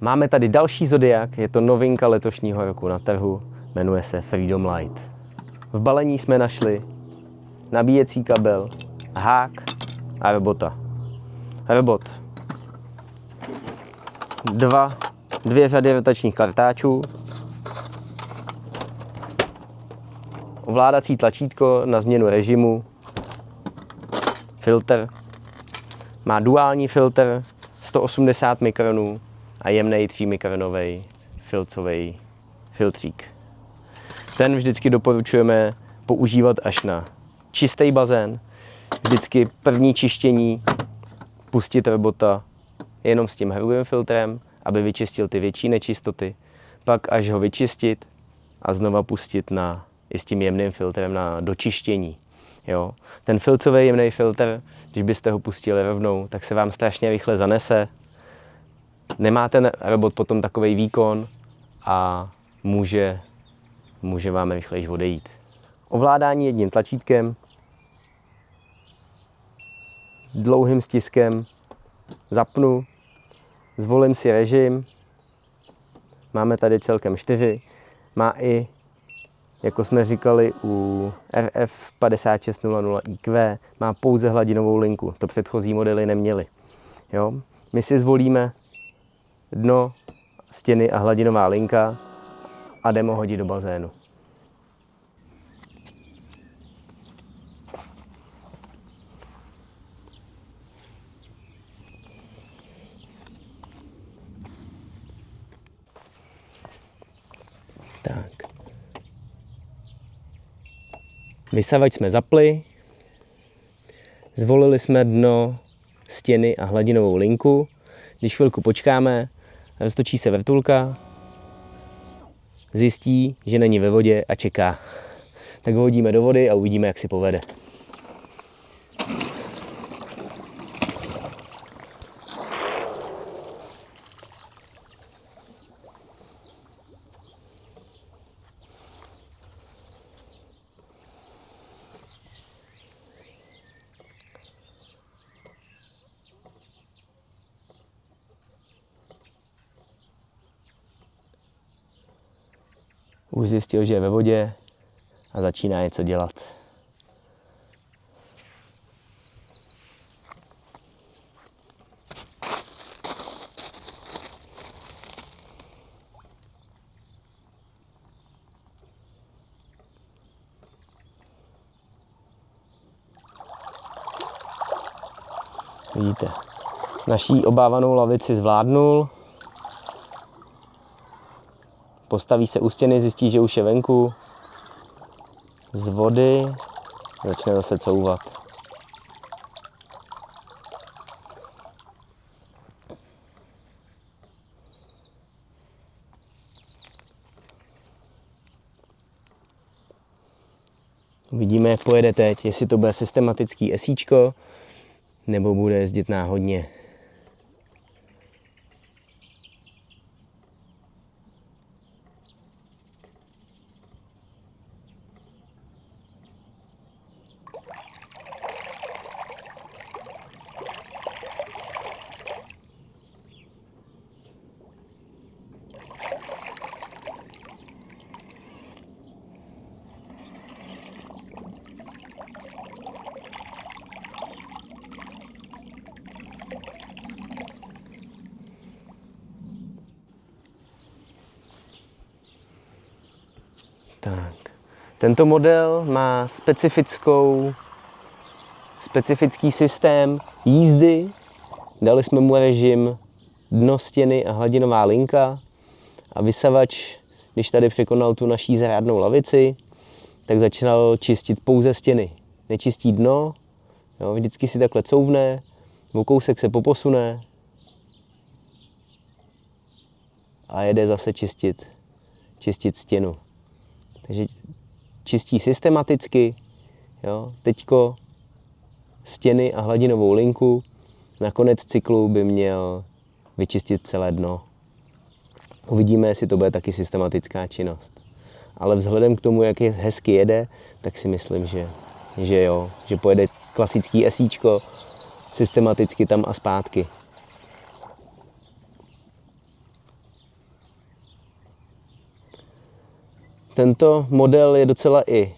Máme tady další Zodiac, je to novinka letošního roku na trhu, jmenuje se Freedom Light. V balení jsme našli nabíjecí kabel, hák a robota. Robot. Dvě řady rotačních kartáčů, ovládací tlačítko na změnu režimu, filtr, má duální filtr 180 mikronů a jemný 3 mikronový filcový filtřík. Ten vždycky doporučujeme používat až na čistý bazén. Vždycky první čištění pustit robota jenom s tím hrubým filtrem, aby vyčistil ty větší nečistoty. Pak až ho vyčistit a znova pustit i s tím jemným filtrem na dočištění. Jo. Ten filcový jemný filtr, když byste ho pustili rovnou, tak se vám strašně rychle zanese. Nemá ten robot potom takový výkon a může vám rychleji odejít. Ovládání jedním tlačítkem, dlouhým stiskem zapnu, zvolím si režim, máme tady celkem 4, má i, jako jsme říkali u RF 5600 IQ, má pouze hladinovou linku, to předchozí modely neměly. Jo? My si zvolíme dno, stěny a hladinová linka a jdeme ho hodit do bazénu. Tak. Vysavač jsme zapli, zvolili jsme dno, stěny a hladinovou linku. Když chvilku počkáme, roztočí se vrtulka, zjistí, že není ve vodě a čeká. Tak ho hodíme do vody a uvidíme, jak si povede. Už zjistil, že je ve vodě a začíná něco dělat. Vidíte, naší obávanou lavici zvládnul. Postaví se u stěny, zjistí, že už je venku. Z vody začne zase couvat. Uvidíme, jak pojede teď, jestli to bude systematický esíčko, nebo bude jezdit náhodně. Tak. Tento model má specifický systém jízdy. Dali jsme mu režim dno, stěny a hladinová linka a vysavač, když tady překonal tu naší zrádnou lavici, tak začal čistit pouze stěny. Nečistí dno, jo, vždycky si takhle couvne, o kousek se poposune a jede zase čistit stěnu. Takže čistí systematicky, jo. Teďko stěny a hladinovou linku, na konec cyklu by měl vyčistit celé dno. Uvidíme, jestli to bude taky systematická činnost. Ale vzhledem k tomu, jak hezky jede, tak si myslím, že jo, že pojede klasický esíčko systematicky tam a zpátky. Tento model je docela i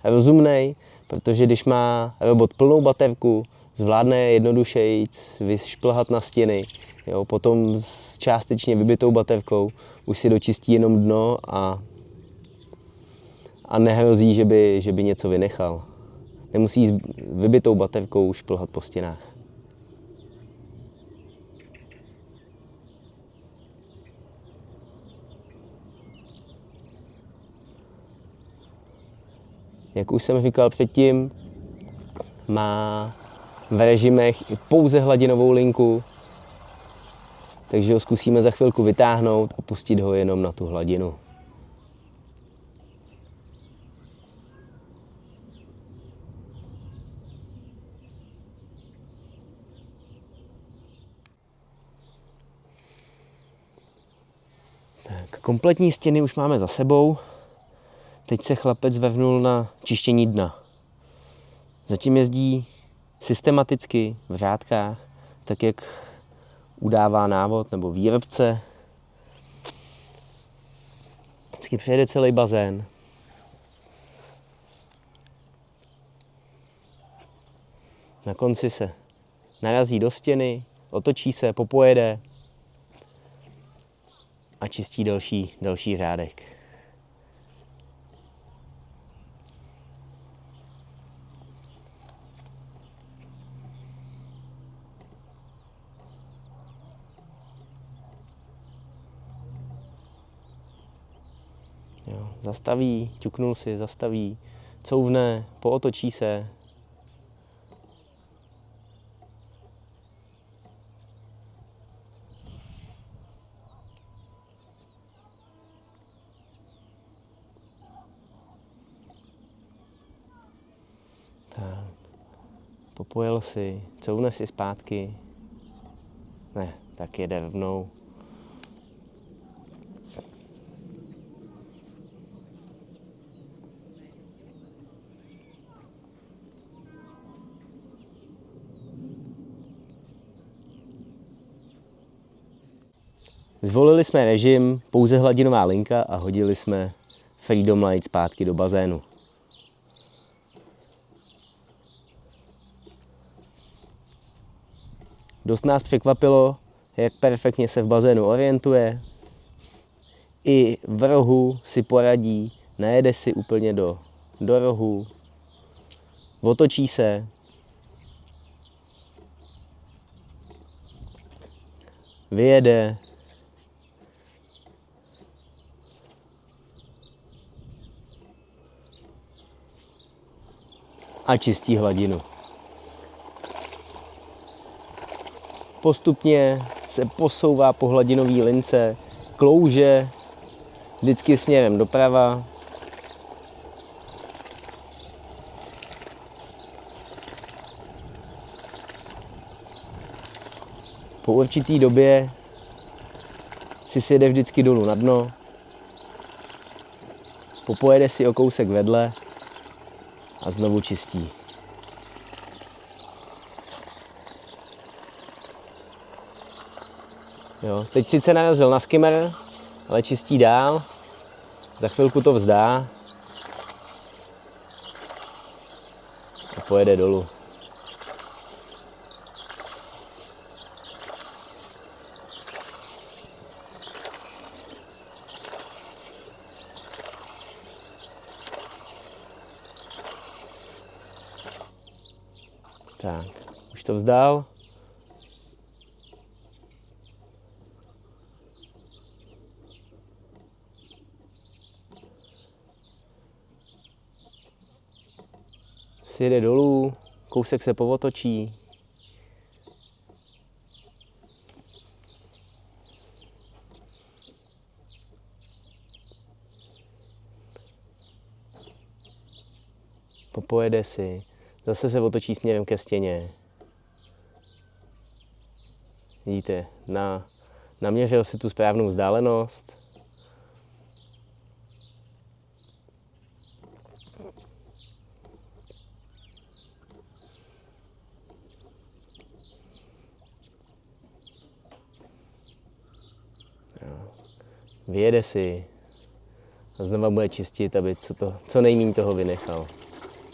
rozumný, protože když má robot plnou baterku, zvládne jednodušeji vyšplhat na stěny. Jo, potom s částečně vybitou baterkou už si dočistí jenom dno a nehrozí, že by něco vynechal. Nemusí s vybitou baterkou šplhat po stěnách. Jak už jsem říkal předtím, má v režimech i pouze hladinovou linku, takže ho zkusíme za chvilku vytáhnout a pustit ho jenom na tu hladinu. Tak, kompletní stěny už máme za sebou. Teď se chlapec vrhnul na čištění dna. Zatím jezdí systematicky v řádkách, tak jak udává návod nebo výrobce. Vždycky přejede celý bazén. Na konci se narazí do stěny, otočí se, popojede a čistí další řádek. Jo, zastaví, ťuknul si, zastaví, couvne, pootočí se. Tak, popojil si, couvne si zpátky. Ne, tak jede rovnou. Zvolili jsme režim pouze hladinová linka a hodili jsme Freedom Light zpátky do bazénu. Dost nás překvapilo, jak perfektně se v bazénu orientuje. I v rohu si poradí, nejede si úplně do rohu, otočí se, vyjede, a čistí hladinu. Postupně se posouvá po hladinové lince, klouže vždycky směrem doprava. Po určitý době si sjede vždycky dolů na dno, popojede si o kousek vedle a znovu čistí. Jo, teď sice narazil na skimmer, ale čistí dál. Za chvilku to vzdá a pojede dolů. Tak, už to vzdál. Sjede dolů, kousek se povotočí. Popojede si, zase se otočí směrem ke stěně. Vidíte, naměřil si tu správnou vzdálenost. Vyjede si, a znova bude čistit, aby co nejméně toho vynechal.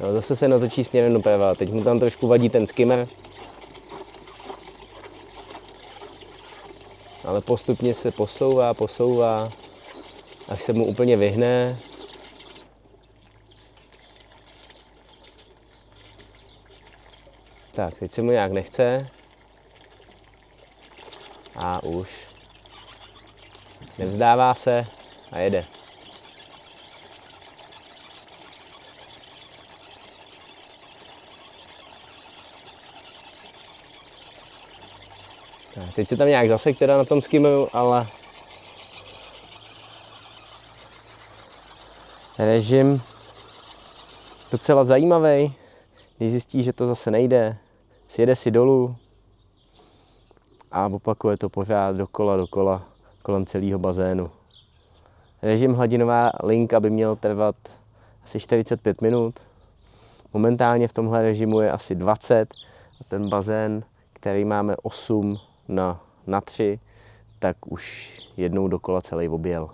No, zase se natočí směrem doprava, teď mu tam trošku vadí ten skimmer, ale postupně se posouvá, až se mu úplně vyhne. Tak, teď se mu nějak nechce. A už. Nevzdává se a jede. Tak, teď se tam nějak zasek teda na tom skimmeru, ale režim docela zajímavý. Když zjistí, že to zase nejde, sjede si dolů a opakuje to pořád dokola kolem celého bazénu. Režim hladinová linka by měl trvat asi 45 minut. Momentálně v tomhle režimu je asi 20 a ten bazén, který máme 8 na 3, tak už jednou dokola celý objel.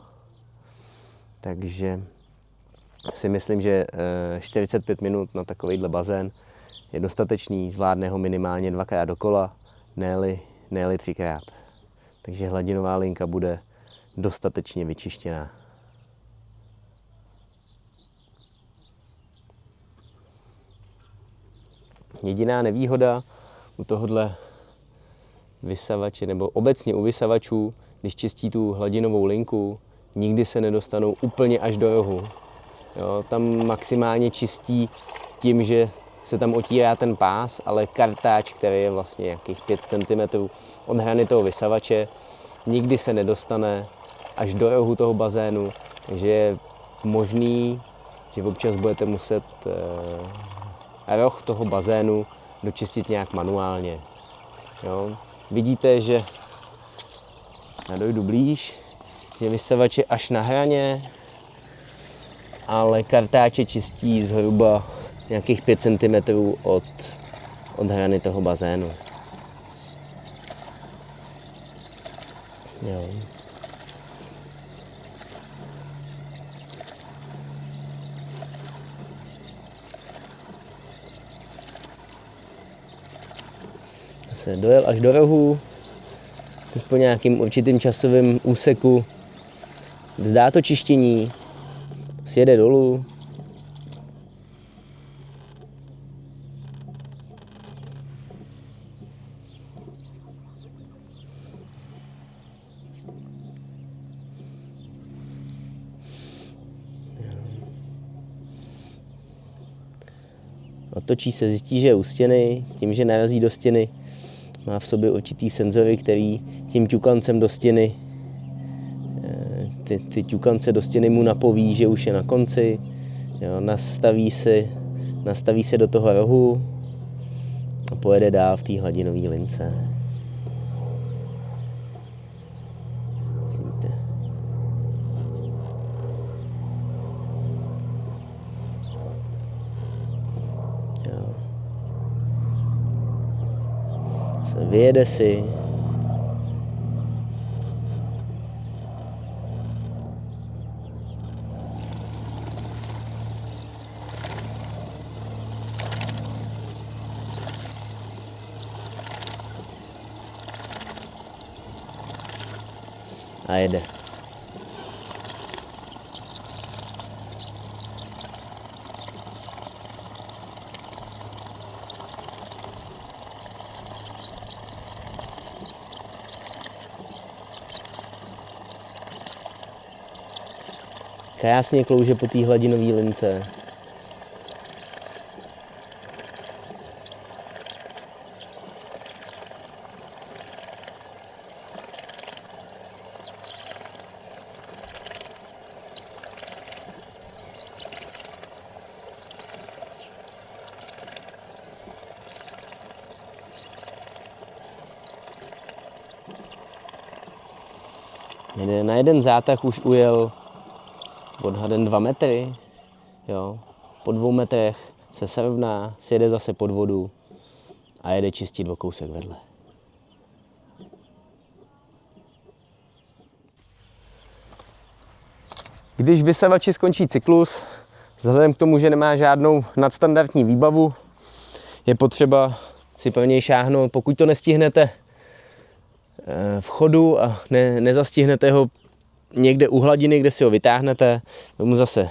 Takže si myslím, že 45 minut na takovýhle bazén je dostatečný, zvládne ho minimálně 2krát dokola, ne-li 3krát. Takže hladinová linka bude dostatečně vyčištěná. Jediná nevýhoda u tohohle vysavače, nebo obecně u vysavačů, když čistí tu hladinovou linku, nikdy se nedostanou úplně až do rohu. Jo, tam maximálně čistí tím, že se tam otírá ten pás, ale kartáč, který je vlastně nějakých 5 cm od hrany toho vysavače, nikdy se nedostane až do rohu toho bazénu, takže je možný, že občas budete muset roh toho bazénu dočistit nějak manuálně. Jo. Vidíte, že já dojdu blíž, že vysavač je až na hraně, ale kartáče čistí zhruba nějakých 5 cm od hrany toho bazénu. Jo. Se dojel až do rohu, teď po nějakým určitým časovém úseku vzdá to čištění, sjede dolů. Otočí se, zjistí, že je u stěny, tím, že narazí do stěny, má v sobě určitý senzory, který tím ťukancem do stěny, ty ťukance do stěny mu napoví, že už je na konci, jo, nastaví se do toho rohu a pojede dál v té hladinové lince. Vidíte. Jo. Vyjede si. A jede. Krásně klouže po té hladinové lince. Na jeden zátah už ujel odhadem 2 metry. Jo. Po 2 metrech se srovná, sjede zase pod vodu a jede čistit o kousek vedle. Když vysavači skončí cyklus, vzhledem k tomu, že nemá žádnou nadstandardní výbavu, je potřeba si pevněji šáhnout. Pokud to nestihnete v chodu a nezastihnete ho někde u hladiny, kde si ho vytáhnete, tomu zase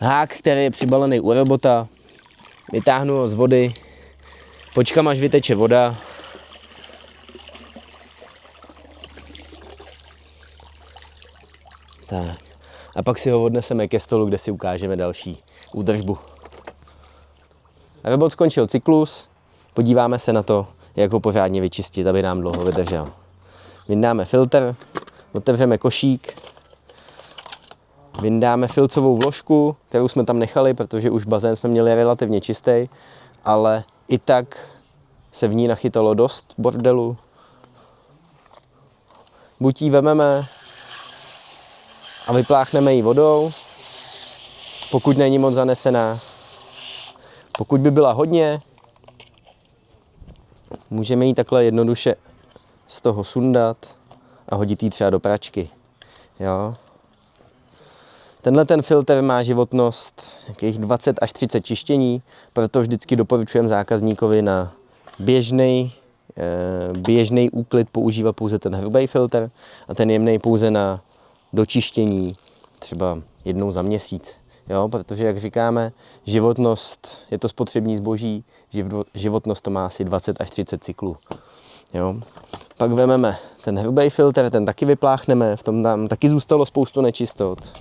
hák, který je přibalený u robota, vytáhnu ho z vody, počkám, až vyteče voda. Tak. A pak si ho odneseme ke stolu, kde si ukážeme další údržbu. Robot skončil cyklus, podíváme se na to, jak ho pořádně vyčistit, aby nám dlouho vydržel. Vyndáme filtr, otevřeme košík, vyndáme filcovou vložku, kterou jsme tam nechali, protože už bazén jsme měli relativně čistý, ale i tak se v ní nachytalo dost bordelu. Buď ji vememe a vypláchneme ji vodou, pokud není moc zanesená. Pokud by byla hodně, můžeme ji takhle jednoduše z toho sundat a hodit ji třeba do pračky. Jo. Tenhle ten filtr má životnost nějakých 20 až 30 čištění, proto vždycky doporučujeme zákazníkovi na běžný úklid používat pouze ten hrubý filtr a ten jemný pouze na dočištění třeba jednou za měsíc. Jo, protože, jak říkáme, životnost je to spotřební zboží, životnost to má asi 20 až 30 cyklů. Jo. Pak vezmeme ten hrubý filtr, ten taky vypláchneme, v tom tam taky zůstalo spoustu nečistot.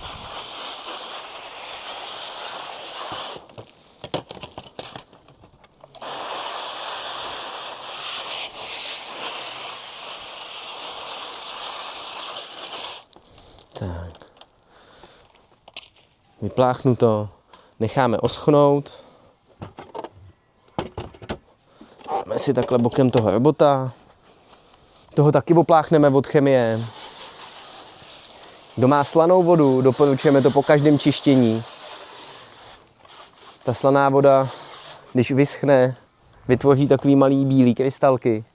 Tak. Vypláchnu to, necháme oschnout. Dáme si takhle bokem toho robota. Toho taky opláchneme od chemie. Kdo má slanou vodu, doporučujeme to po každém čištění. Ta slaná voda, když vyschne, vytvoří takový malý bílý krystalky,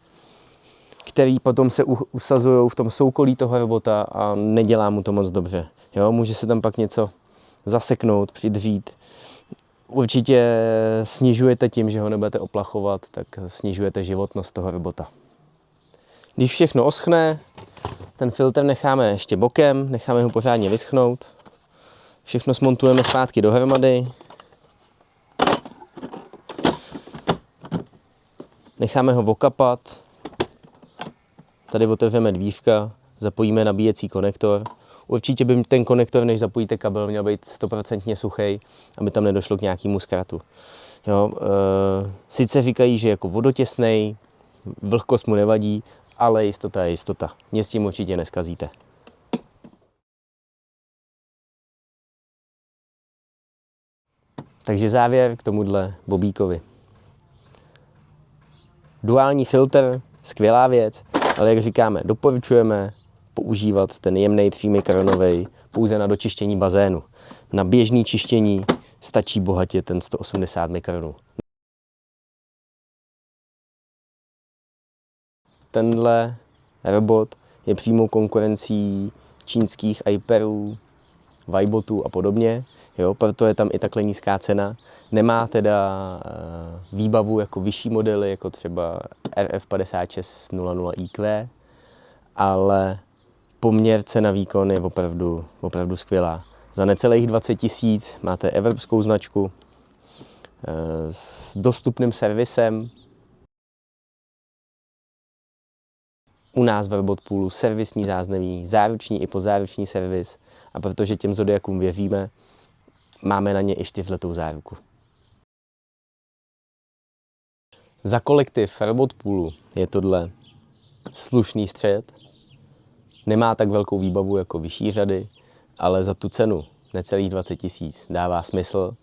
který potom se usazují v tom soukolí toho robota a nedělá mu to moc dobře. Jo, může se tam pak něco zaseknout, přidřít. Určitě snižujete tím, že ho nebudete oplachovat, tak snižujete životnost toho robota. Když všechno oschne, ten filtr necháme ještě bokem, necháme ho pořádně vyschnout. Všechno smontujeme zpátky dohromady. Necháme ho okapat. Tady otevřeme dvířka, zapojíme nabíjecí konektor. Určitě by ten konektor, než zapojíte kabel, měl být 100% suchý, aby tam nedošlo k nějakému zkratu. Jo, sice říkají, že jako vodotěsnej, vlhkost mu nevadí, ale jistota je jistota. Nic s tím určitě neskazíte. Takže závěr k tomuhle bobíkovi. Duální filtr, skvělá věc, ale jak říkáme, doporučujeme používat ten jemný 3 mikronový pouze na dočištění bazénu. Na běžné čištění stačí bohatě ten 180 mikronů. Tenhle robot je přímou konkurencí čínských iPerů, Vibotů a podobně, jo, proto je tam i takhle nízká cena. Nemá teda výbavu jako vyšší modely, jako třeba RF5600 IQ, ale poměr cena výkon je opravdu skvělá. Za necelých 20 000 máte evropskou značku s dostupným servisem. U nás v Robotpoolu servisní záznamí, záruční i pozáruční servis a protože těm Zodiakům věříme, máme na ně i 4letou záruku. Za kolektiv Robotpoolu je tohle slušný střed. Nemá tak velkou výbavu jako vyšší řady, ale za tu cenu necelých 20 000 dává smysl.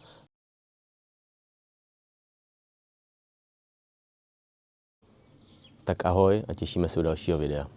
Tak ahoj a těšíme se u dalšího videa.